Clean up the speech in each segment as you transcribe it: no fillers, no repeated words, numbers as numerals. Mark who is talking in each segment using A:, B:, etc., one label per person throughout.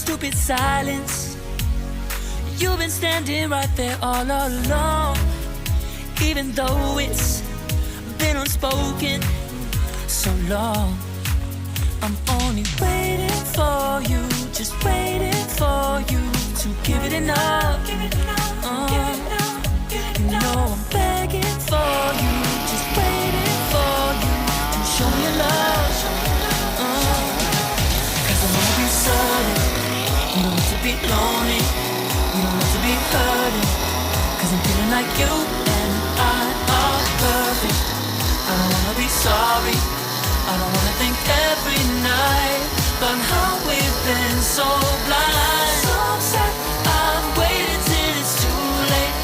A: stupid silence. You've been standing right there all along, even though it's been unspoken so long. I'm only waiting for you, just waiting for you to give it enough. You know I'm begging for you, just waiting for you to show me your love. 'Cause I wanna be certain you don't need to be lonely, you don't need to be hurting. 'Cause I'm feeling like you and I are perfect. I don't wanna be sorry, I don't wanna think every night about how we've been so blind. So sad, I'm waiting till it's too late.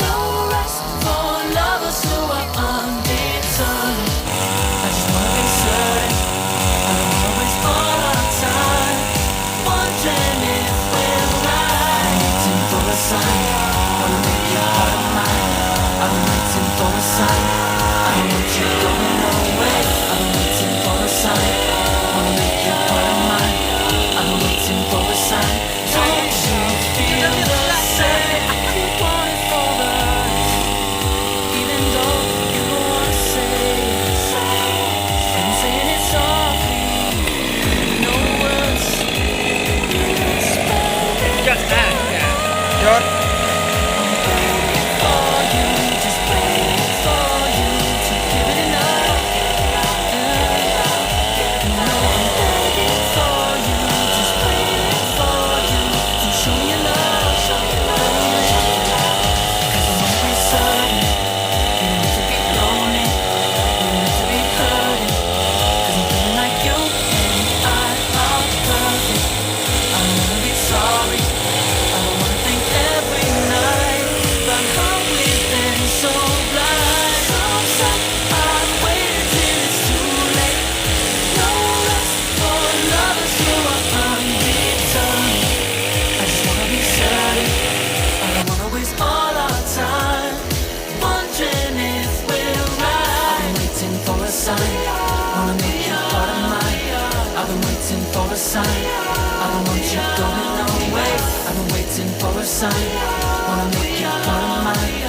A: No rest for lovers who are undetermined. I just wanna be certain, I don't wanna waste all our time wondering if we're right. Waiting for a sign, wanna make you part of mine. I've been waiting for a sign, I don't want you going away. I've been waiting for a sign, wanna make you part of mine. I've been waiting for a sign. Don't you feel the same? I keep wanting for us, even though you don't wanna say it. And I'm saying it softly, no words.
B: Just that, yeah.
C: ยศ
A: For you, just waiting for you to give it enough. You know I'm begging for you, just waiting for you to show me your love. 'Cause I wanna be certain you don't need to be lonely, you don't need to be hurting. 'Cause I'm feeling like you and I are perfect. I don't wanna be sorry, I don't wanna think every night about how we've been so blind. So sad, I'm waiting till it's too late. No rest for lovers who are undetermined. I just wanna be certain, I don't wanna waste all our time wondering if we're right. I've been waiting for a sign, wanna make you part of mine. I've been waiting for a sign, I don't want you going away. I've been waiting for a sign, wanna make you part of mine.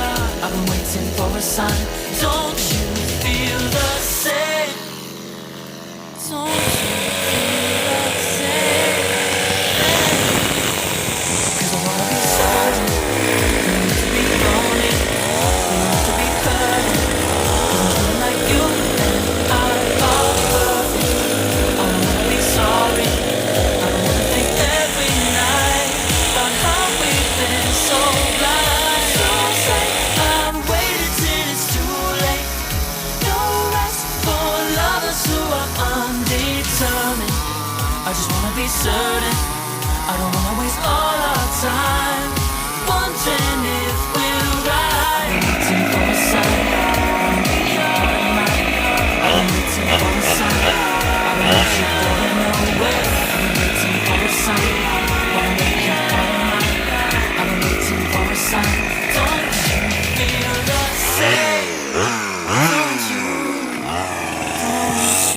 A: I've been waiting for a sign. Don't you feel the same? Don't you feel the same? 'Cause I wanna be certain you don't need to be lonely, you don't need to be hurting. 'Cause I'm feeling like you and I are perfect. I don't wanna be sorry, I don't wanna think every night about how we've been so blind. So sad, I'm waiting till it's too late. No rest for lovers who are undetermined. I just wanna be certain, I don't wanna waste all our time